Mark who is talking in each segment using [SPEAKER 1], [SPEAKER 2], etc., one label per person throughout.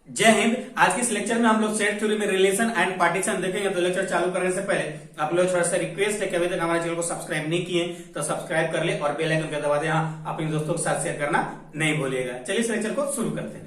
[SPEAKER 1] जय हिंद। आज के इस लेक्चर में हम लोग सेट थ्योरी में रिलेशन एंड पार्टीशन देखेंगे। तो लेक्चर चालू करने से पहले आप लोग थोड़ा सा रिक्वेस्ट है कि अभी तक हमारे चैनल को सब्सक्राइब नहीं किए तो सब्सक्राइब कर ले और बेल आइकन का दबा दे। हाँ, अपने दोस्तों के साथ शेयर करना नहीं भूलिएगा। चलिए इस लेक्चर को शुरू करते हैं।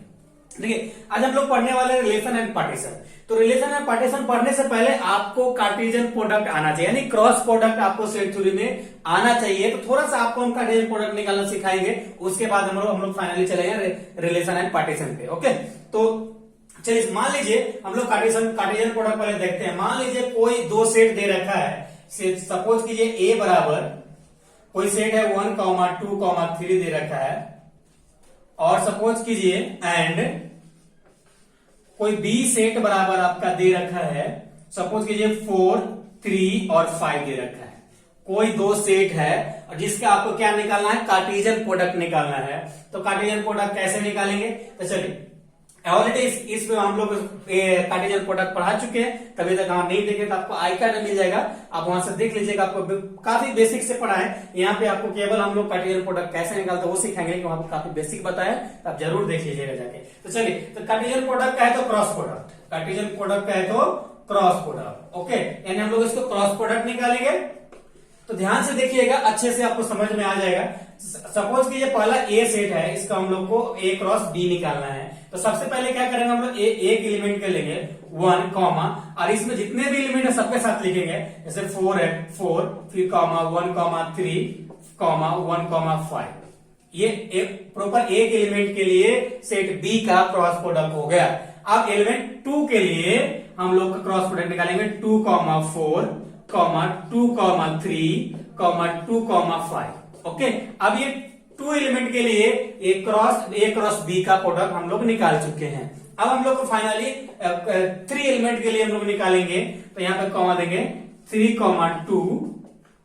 [SPEAKER 1] देखिए, आज हम लोग पढ़ने वाले रिलेशन एंड पार्टीशन। तो रिलेशन एंड पार्टीशन पढ़ने से पहले आपको कार्टेशियन प्रोडक्ट आना चाहिए, यानी क्रॉस प्रोडक्ट आपको सेट थ्योरी में आना चाहिए। तो थोड़ा सा आपको हम कार्टेशियन प्रोडक्ट निकालना सिखाएंगे, उसके बाद हम लोग फाइनली चलेंगे रिलेशन एंड पार्टीशन पे। ओके, तो चलिए मान लीजिए हम लोग कार्टेशियन प्रोडक्ट पहले देखते हैं। मान लीजिए कोई दो सेट दे रखा है, सपोज कीजिए ए बराबर कोई सेट है 1, 2, 3 दे रखा है, और सपोज कीजिए एंड कोई बी सेट बराबर आपका दे रखा है, सपोज कीजिए 4, 3 और 5 दे रखा है। कोई दो सेट है और जिसका आपको क्या निकालना है, कार्टेशियन प्रोडक्ट निकालना है। तो कार्टेशियन प्रोडक्ट कैसे निकालेंगे, तो चलिए ऑलरेडी इसमें हम लोग कार्टेशियन प्रोडक्ट पढ़ा चुके हैं। कभी तक आप नहीं देखे तो आपको आई कार्ड मिल जाएगा, आप वहां से देख लीजिएगा। आपको काफी बेसिक से पढ़ा है। यहाँ पे आपको केवल हम लोग कार्टेशियन प्रोडक्ट कैसे निकालते हैं वो सिखाएंगे, वहां पर काफी बेसिक बताया, आप जरूर देख लीजिएगा जाके। तो चलिए, तो कार्टेशियन प्रोडक्ट का है तो क्रॉस प्रोडक्ट, कार्टेशियन प्रोडक्ट का है तो क्रॉस प्रोडक्ट। ओके, यानी हम लोग इसको क्रॉस प्रोडक्ट निकालेंगे। तो ध्यान से देखिएगा, अच्छे से आपको समझ में आ जाएगा। सपोज कीजिए पहला ए सेट है, इसका हम लोग को ए क्रॉस बी निकालना है। तो सबसे पहले क्या करेंगे, हम लोग एक एलिमेंट के लेंगे 1, और इसमें जितने भी एलिमेंट है सबके साथ लिखेंगे। जैसे 4 है 4, फिर 1, 3, 1, 5। ये एक प्रॉपर एक एलिमेंट के लिए सेट बी का क्रॉस प्रोडक्ट हो गया। अब एलिमेंट 2 के लिए हम लोग का क्रॉस प्रोडक्ट निकालेंगे 2, 4, 2, 3, 2, 5। ओके, अब ये 2 एलिमेंट के लिए ए क्रॉस बी का प्रोडक्ट हम लोग निकाल चुके हैं। अब हम लोग को फाइनली 3 एलिमेंट के लिए हम लोग निकालेंगे। तो यहां पे कॉमा देंगे 3, 2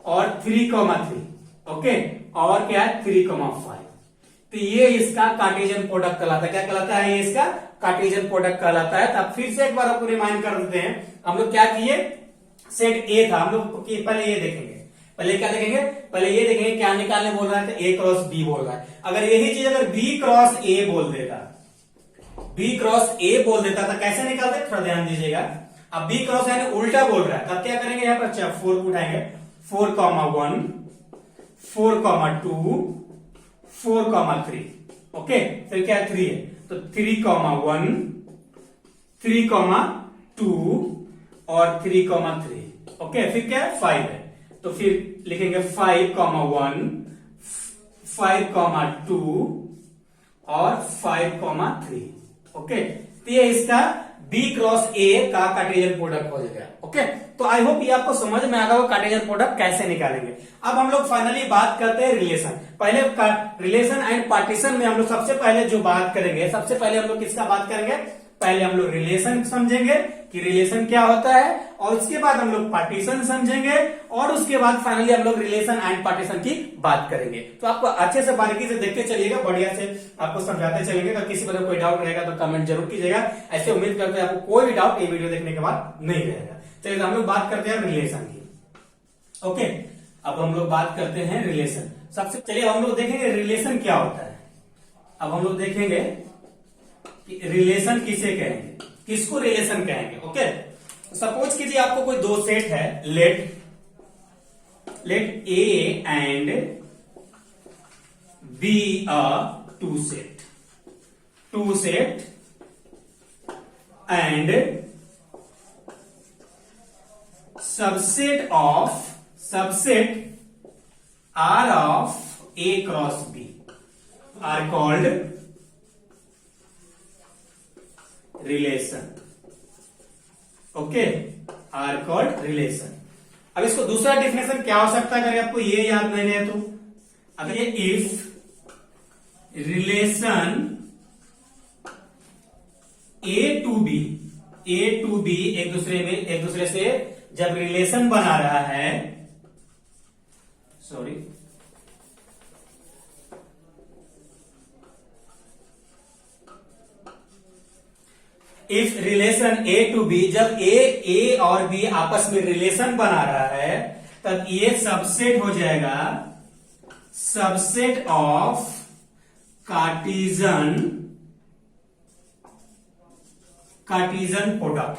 [SPEAKER 1] और 3, 3। ओके, और क्या है 3, 5। तो ये इसका कार्टेशियन प्रोडक्ट कहलाता है। क्या कहलाता है, ये इसका कार्टेशियन प्रोडक्ट कहलाता है। तो अब फिर से एक बार आपको रिमाइंड कर देते हैं। हम लोग क्या किए, सेट ए था, हम लोग पहले ये देखेंगे। पहले क्या देखेंगे, पहले ये देखेंगे क्या निकालने बोल रहा है। तो ए क्रॉस बी बोल रहा है। अगर यही चीज अगर बी क्रॉस ए बोल देता, बी क्रॉस ए बोल देता तो कैसे निकालते, थोड़ा ध्यान दीजिएगा। अब बी क्रॉस यानी उल्टा बोल रहा है, तब क्या करेंगे, यहां पर 4 को उठाएंगे। 4, 1, 4, 2, 4, 3। ओके, फिर क्या 3 है, तो 3, 1, 3, 2 और 3, 3। ओके, फिर क्या है 5 है। तो फिर लिखेंगे 5, 1, 5, 2 और 5, 3। ओके, तो ये इसका बी क्रॉस ए का कार्टेशियन प्रोडक्ट हो जाएगा। ओके, तो आई होप ये आपको समझ में आ गया कार्टेशियन प्रोडक्ट कैसे निकालेंगे। अब हम लोग फाइनली बात करते हैं रिलेशन। पहले रिलेशन एंड पार्टीशन में हम लोग सबसे पहले जो बात करेंगे, सबसे पहले हम लोग किसका बात करेंगे, पहले हम लोग रिलेशन समझेंगे कि रिलेशन क्या होता है, और उसके बाद हम लोग पार्टीशन समझेंगे, और उसके बाद फाइनली हम लोग रिलेशन एंड पार्टीशन की बात करेंगे। तो आपको अच्छे से बारीकी से देखते चलिएगा, बढ़िया से आपको समझाते चलेंगे। तो किसी पर कोई डाउट रहेगा तो कमेंट जरूर कीजिएगा। ऐसे उम्मीद करते हैं आपको कोई भी डाउट ये वीडियो देखने के बाद नहीं रहेगा। चलिए हम लोग बात करते हैं रिलेशन की। ओके, अब हम लोग बात करते हैं रिलेशन। सबसे चलिए हम लोग देखेंगे रिलेशन क्या होता है। अब हम लोग देखेंगे कि रिलेशन किसे कहेंगे, किसको रिलेशन कहेंगे। ओके, सपोज कीजिए आपको कोई दो सेट है, let A and B a two set and subset R of A cross B are called relation. Okay, are called relation. अब इसको दूसरा डेफिनेशन क्या हो सकता है, अगर आपको ये याद नहीं है तो, अगर ये if relation A to B एक दूसरे से जब रिलेशन बना रहा है, sorry, if relation A to B, जब ए और बी आपस में रिलेशन बना रहा है, तब ये सबसेट हो जाएगा, subset of Cartesian Cartesian product.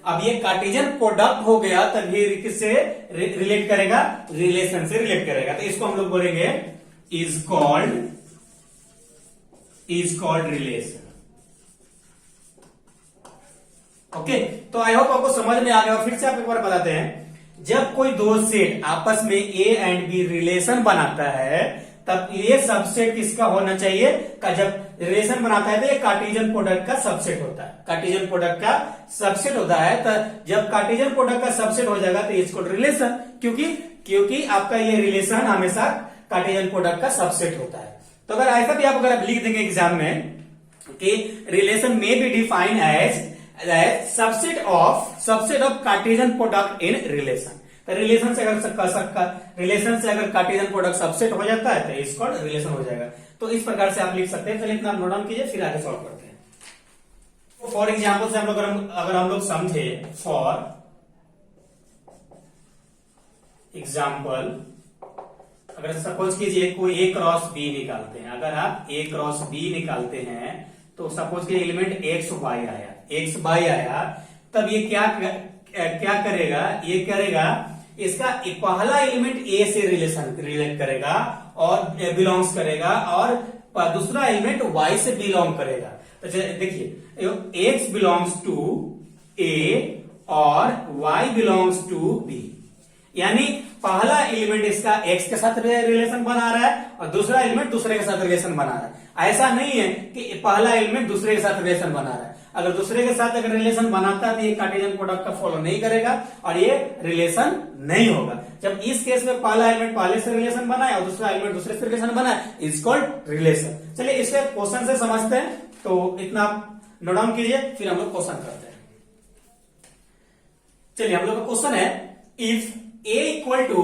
[SPEAKER 1] अब ये कार्टेशियन प्रोडक्ट हो गया, तब ये किससे रिलेट करेगा? रिलेशन से रिलेट करेगा। तो इसको हम लोग बोलेंगे इज कॉल्ड रिलेशन। ओके, तो आई होप आपको समझ में आ गया। फिर से आप एक बार बताते हैं, जब कोई दो सेट आपस में ए एंड बी रिलेशन बनाता है, तब ये सबसेट किसका होना चाहिए? का जब रिलेशन बनाता है तो ये कार्टेशियन प्रोडक्ट का सबसेट होता है। कार्टेशियन प्रोडक्ट का सबसेट होता है। तो जब कार्टेशियन प्रोडक्ट का सबसेट हो जाएगा तो इसको रिलेशन, क्योंकि आपका ये रिलेशन हमेशा कार्टेशियन प्रोडक्ट का सबसेट होता है। तो अगर ऐसा भी आप लिख देंगे एग्जाम में कि रिलेशन में B define as subset of Cartesian product in relation. तो रिलेशन से अगर कार्टेशियन प्रोडक्ट सबसेट हो जाता है तो इसको रिलेशन हो जाएगा। तो इस प्रकार से आप लिख सकते हैं। चलिए इतना नोट डाउन कीजिए, फिर आगे सॉल्व करते हैं। तो फॉर एग्जाम्पल से अगर हम लोग समझे, फॉर एग्जाम्पल अगर सपोज कीजिए कोई ए क्रॉस बी निकालते हैं। अगर आप ए क्रॉस बी निकालते हैं तो सपोज के एलिमेंट एक्स वाई आया, तब ये क्या करेगा? ये करेगा, इसका पहला एलिमेंट ए से रिलेट करेगा और बिलोंग्स करेगा, और दूसरा एलिमेंट वाई से बिलोंग करेगा। तो देखिए एक्स बिलोंग्स टू ए और वाई बिलोंग्स टू बी, यानी पहला एलिमेंट इसका एक्स के साथ रिलेशन बना रहा है और दूसरा एलिमेंट दूसरे के साथ रिलेशन बना रहा है। ऐसा नहीं है कि पहला एलिमेंट दूसरे के साथ रिलेशन बना रहा है। अगर दूसरे के साथ अगर रिलेशन बनाता है तो ये कार्टेशियन प्रोडक्ट का फॉलो नहीं करेगा और ये रिलेशन नहीं होगा। जब इस केस में पहला एलिमेंट पहले से रिलेशन बनाए और दूसरा एलिमेंट दूसरे से रिलेशन बनाए, इज कॉल्ड रिलेशन। चलिए इसके क्वेश्चन से समझते हैं। तो इतना नोट डाउन कीजिए, फिर हम लोग क्वेश्चन करते हैं। चलिए हम लोग का क्वेश्चन है, if a equal to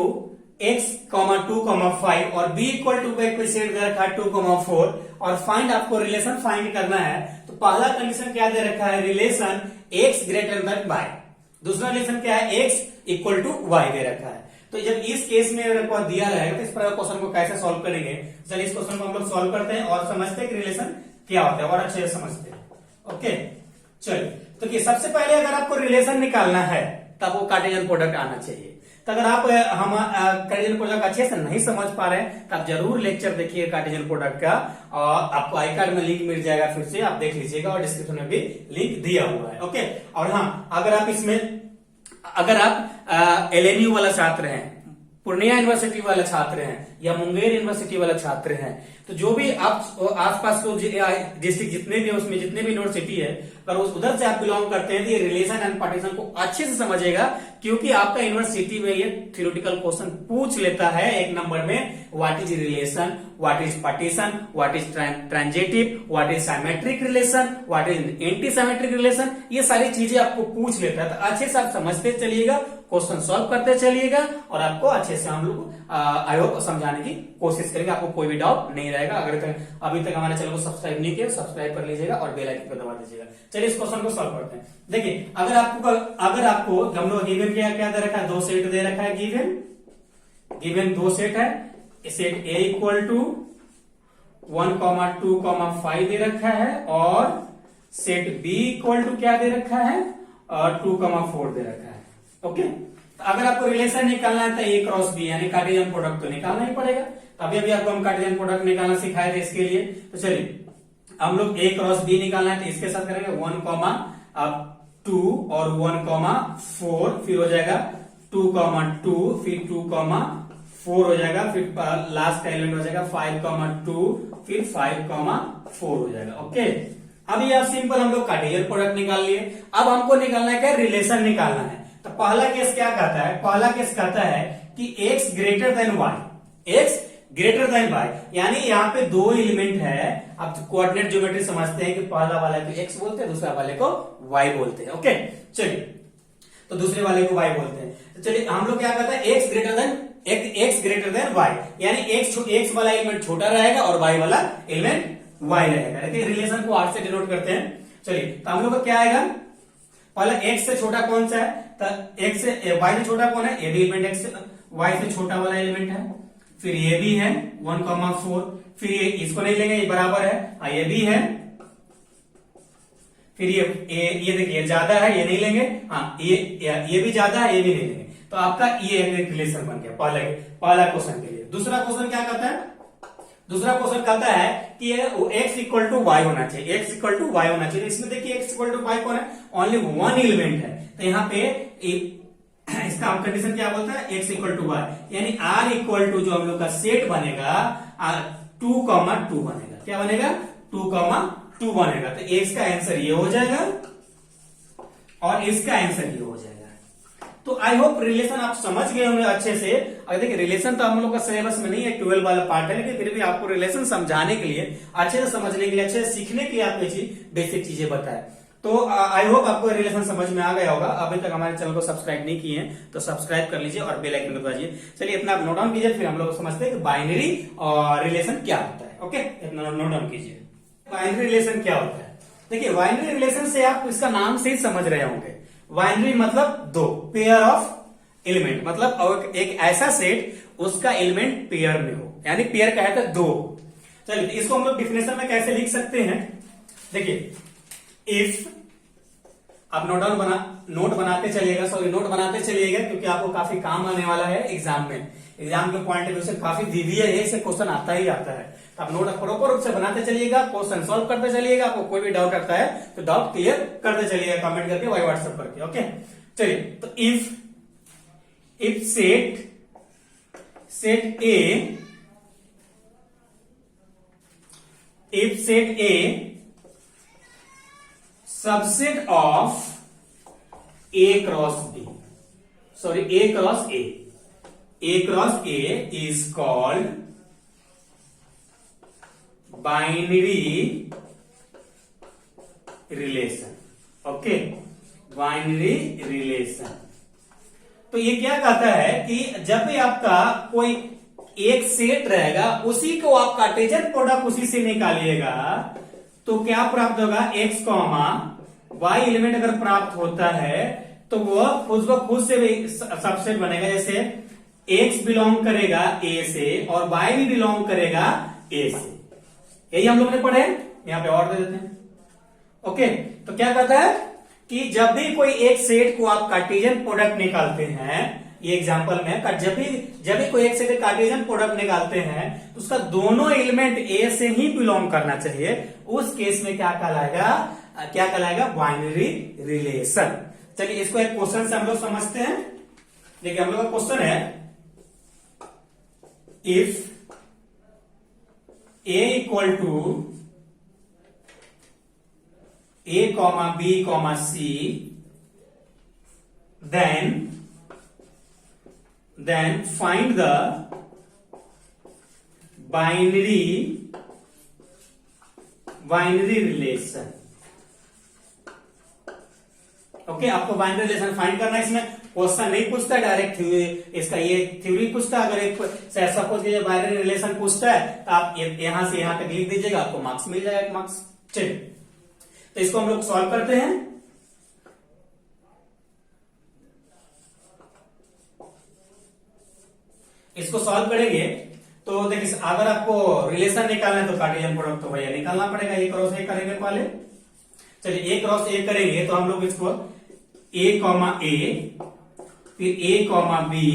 [SPEAKER 1] x, 2,5 और b इक्वल टू कोई सेट दे रखा है 2,4 और फाइंड, आपको रिलेशन फाइंड करना है। तो पहला कंडीशन क्या दे रखा है? Relation x greater than y। दूसरा रिलेशन क्या है? x इक्वल टू y दे रखा है। तो जब इस केस में दिया रहेगा तो इस प्रकार क्वेश्चन को कैसे सॉल्व करेंगे? चलिए इस क्वेश्चन को हम लोग सॉल्व करते हैं और समझते हैं कि रिलेशन क्या होता है और अच्छे से समझते हैं। ओके, चलिए तो सबसे पहले अगर आपको रिलेशन निकालना है तब वो कार्टेशियन प्रोडक्ट आना चाहिए। तो अगर आप हम कार्टेशियन प्रोडक्ट अच्छे से नहीं समझ पा रहे हैं तो आप जरूर लेक्चर देखिए कार्टेशियन प्रोडक्ट का, और आपको आई कार्ड में लिंक मिल जाएगा, फिर से आप देख लीजिएगा और डिस्क्रिप्शन में भी लिंक दिया हुआ है। ओके, और हाँ, अगर आप LNU वाला छात्र हैं, पूर्णिया यूनिवर्सिटी वाले छात्र हैं या मुंगेर यूनिवर्सिटी वाले छात्र हैं, तो जो भी आप आसपास को डिस्ट्रिक्ट जितने भी उसमें जितने भी यूनिवर्सिटी है, अगर उधर से आप बिलोंग करते हैं तो ये रिलेशन एंड पार्टीशन को अच्छे से समझिएगा, क्योंकि आपका यूनिवर्सिटी में ये थ्योरेटिकल क्वेश्चन पूछ लेता है एक नंबर में, what is relation, what is partition, what is transitive, what is symmetric relation, what is anti symmetric relation, ये सारी चीजें आपको पूछ लेता है। तो अच्छे से आप समझते चलिएगा, क्वेश्चन सॉल्व करते चलिएगा और आपको अच्छे से हम लोग आई होप समझाने की कोशिश करेंगे, आपको कोई भी डाउट नहीं रहेगा। अगर अभी तक हमारे चैनल को सब्सक्राइब नहीं किया, सब्सक्राइब कर लीजिएगा और बेल आइकन को दबा दीजिएगा। चलिए इस क्वेश्चन को सॉल्व करते हैं। देखिए अगर आपको हम लोग गिवन क्या दे रखा है, दो सेट दे रखा है, गिवन दो सेट है, सेट ए इक्वल टू 1,2,5 दे रखा है और सेट बी इक्वल टू क्या दे रखा है, 2,4 दे रखा है। ओके, तो अगर आपको रिलेशन निकालना है तो ए क्रॉस बी यानी कार्टेशियन प्रोडक्ट तो निकालना ही पड़ेगा। अभी आपको हम कार्टेशियन प्रोडक्ट निकालना सिखाए थे इसके लिए। तो चलिए हम लोग ए क्रॉस बी निकालना है तो इसके साथ करेंगे 1,2 और 1,4, फिर हो जाएगा 2,2, फिर 2,4 हो जाएगा, फिर लास्ट का एलिमेंट हो जाएगा 5,2, फिर 5,4 हो जाएगा। ओके, अभी आप सिंपल हम लोग कार्टेशियन प्रोडक्ट निकाल लिए। अब हमको निकालना है क्या, रिलेशन निकालना है। तो पहला केस क्या कहता है, पहला केस कहता है कि x ग्रेटर देन y, यानी यहाँ पे दो एलिमेंट है। आप कोऑर्डिनेट ज्योमेट्री समझते हैं कि पहला वाले को x बोलते हैं, दूसरा वाले को y बोलते हैं। ओके, चलिए तो दूसरे वाले को y बोलते हैं। तो चलिए हम लोग क्या कहता है, x ग्रेटर देन y, यानी x वाला एलिमेंट छोटा रहेगा और y वाला एलिमेंट y रहेगा। देखिए रिलेशन को r से डिनोट करते हैं। चलिए तो हम लोग का क्या आएगा, पहले x से छोटा कौन सा है, तो x से y से छोटा कौन है, ये भी एलिमेंट x से y से छोटा वाला एलिमेंट है। फिर ये भी है 1,4, फिर ये इसको नहीं लेंगे, ये बराबर है, ये भी है, फिर ये देखिए ज्यादा है, ये नहीं लेंगे, हाँ ये भी ज्यादा है, ये भी नहीं लेंगे। तो आपका ये एक रिलेशन बन गया पहला क्वेश्चन के लिए। दूसरा क्वेश्चन क्या कहता है? दूसरा क्वेश्चन कहता है कि x इक्वल टू वाई होना चाहिए, x इक्वल टू वाई होना चाहिए। इसमें देखिए x इक्वल टू वाई कौन है? ओनली वन एलिमेंट है। तो यहाँ पे इसका कंडीशन क्या बोलता है? x इक्वल टू वाई, यानी r इक्वल टू जो हम लोग का सेट बनेगा 2,2 बनेगा। क्या बनेगा? 2,2 बनेगा। तो x का आंसर ये हो जाएगा और इसका आंसर ये हो जाएगा। तो आई होप रिलेशन आप समझ गए होंगे अच्छे से। अगर देखिए रिलेशन तो हम लोग का सिलेबस में नहीं है, 12 वाला पार्ट है, लेकिन फिर भी आपको रिलेशन समझाने के लिए, अच्छे से समझने के लिए, अच्छे से सीखने के लिए आपको ये बेसिक चीजें बताए। तो आई होप आपको रिलेशन समझ में आ गया होगा। अभी तक हमारे चैनल को सब्सक्राइब नहीं किए हैं तो सब्सक्राइब कर लीजिए और बेल आइकन को दबाइए। चलिए इतना नोट डाउन कीजिए, फिर हम लोग समझते हैं कि बाइनरी और रिलेशन क्या होता है। ओके, इतना नोट डाउन कीजिए। बाइनरी रिलेशन क्या होता है? देखिए बाइनरी रिलेशन से आप इसका नाम से ही समझ रहे होंगे। बाइनरी मतलब दो, पेयर ऑफ एलिमेंट, मतलब एक ऐसा सेट उसका एलिमेंट पेयर में हो, यानी पेयर का है तो दो। चलिए इसको हम लोग डिफिनेशन में कैसे लिख सकते हैं? देखिए इफ आप नोट बनाते चलिएगा क्योंकि आपको काफी काम आने वाला है एग्जाम में। एग्जाम के पॉइंट ऑफ व्यू से काफी वीवीआई है, क्वेश्चन आता ही आता है। तो आप नोट प्रॉपर रूप से बनाते चलिएगा, क्वेश्चन सॉल्व करते चलिएगा। आपको कोई भी डाउट आता है तो डाउट क्लियर करते चलिएगा कमेंट करके, वाई व्हाट्सएप करके। ओके चलिए, तो if set A subset of A cross B, sorry A cross A is called binary relation. Okay, binary relation. तो ये क्या कहता है कि जब भी आपका कोई एक सेट रहेगा, उसी को आप कार्टेशियन प्रोडक्ट उसी से निकालिएगा तो क्या प्राप्त होगा? x कॉमा y एलिमेंट अगर प्राप्त होता है तो वह खुद से भी सबसेट बनेगा। जैसे x बिलोंग करेगा a से और y भी बिलोंग करेगा a से। यही हम लोग ने पढ़े, यहां पे और दे देते हैं। ओके, तो क्या कहता है कि जब भी कोई एक सेट को आप कार्टेशियन प्रोडक्ट निकालते हैं, ये एग्जांपल में जब भी कोई एक सेट का कार्टेशियन प्रोडक्ट निकालते हैं तो उसका दोनों एलिमेंट ए से ही बिलोंग करना चाहिए। उस केस में क्या कहलाएगा? Binary relation. चलिए इसको एक क्वेश्चन से हम लोग समझते हैं। देखिए हम लोग का क्वेश्चन है, if A equal to a comma b comma c then find the binary relation। Okay, आपको बाइनरी रिलेशन फाइंड करना है। इसमें क्वेश्चन नहीं पूछता है डायरेक्ट, इसका ये थ्योरी पूछता है। अगर एक सपोज कीजिए बाइनरी रिलेशन पूछता है तो आप यहां से यहां तक लिख दीजिएगा, आपको मार्क्स मिल जाएगा, मार्क्स। चलिए तो इसको हम लोग सॉल्व करते हैं। इसको सॉल्व करेंगे तो देखिए अगर आपको रिलेशन निकालना है तो कार्टेशियन प्रोडक्ट तो भैया निकालना पड़ेगा। ए क्रॉस ए करेंगे पहले। चलिए ए क्रॉस ए करेंगे तो हम लोग इसको a कॉमा ए, फिर a कॉमा बी,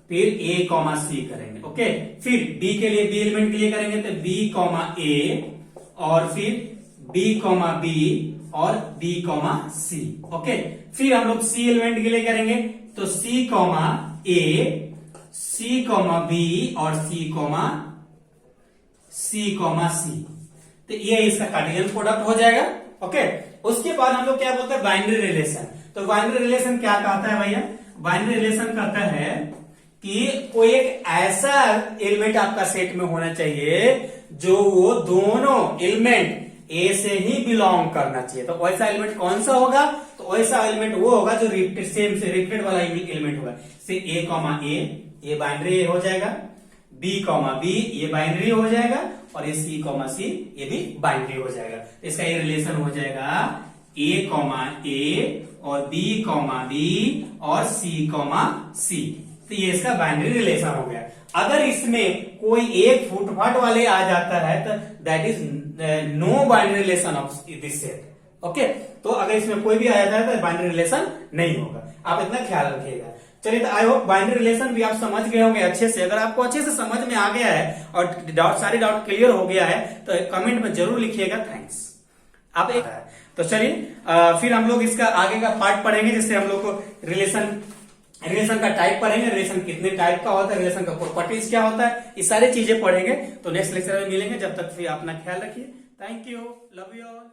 [SPEAKER 1] फिर a कॉमा सी करेंगे। ओके, फिर b के लिए, b एलिमेंट के लिए करेंगे तो b कॉमा ए और फिर b कॉमा बी और b कॉमा सी। ओके, फिर हम लोग c एलिमेंट के लिए करेंगे तो c कॉमा ए, c कॉमा बी और c कॉमा सी। तो ये इसका कार्टेशियन प्रोडक्ट हो जाएगा। ओके, उसके बाद हम लोग क्या बोलते हैं? Binary relation. तो बाइनरी रिलेशन क्या कहता है भैया? बाइनरी रिलेशन कहता है कि कोई एक ऐसा एलिमेंट आपका सेट में होना चाहिए जो वो दोनों एलिमेंट ए से ही बिलोंग करना चाहिए। तो वैसा एलिमेंट कौन सा होगा? तो वैसा एलिमेंट वो होगा जो रिपीटेड वाला एलिमेंट होगा। से a कॉमा ए, ये बाइनरी हो जाएगा, b कॉमा बी, ये बाइनरी हो जाएगा, और ये c कॉमा सी, ये भी बाइनरी हो जाएगा। इसका ये रिलेशन हो जाएगा a कॉमा ए और b कॉमा बी और c कॉमा सी। तो ये इसका बाइनरी रिलेशन हो गया। अगर इसमें कोई एक फुटफाट वाले आ जाता है तो that is no binary relation of this set. Okay, तो अगर इसमें कोई भी आ जाता है तो बाइनरी रिलेशन नहीं होगा, आप इतना ख्याल रखिएगा। चलिए, तो आई होप बाइनरी रिलेशन भी आप समझ गए होंगे अच्छे से। अगर आपको अच्छे से समझ में आ गया है और सारे डाउट क्लियर हो गया है तो कमेंट में जरूर लिखिएगा थैंक्स। आप एक तो चलिए फिर हम लोग इसका आगे का पार्ट पढ़ेंगे, जिससे हम लोग को रिलेशन का टाइप पढ़ेंगे, रिलेशन कितने टाइप का होता है, रिलेशन का प्रॉपर्टीज क्या होता है, ये सारी चीजें पढ़ेंगे। तो नेक्स्ट लेक्चर में मिलेंगे, जब तक फिर अपना ख्याल रखिए। Thank you, love you all.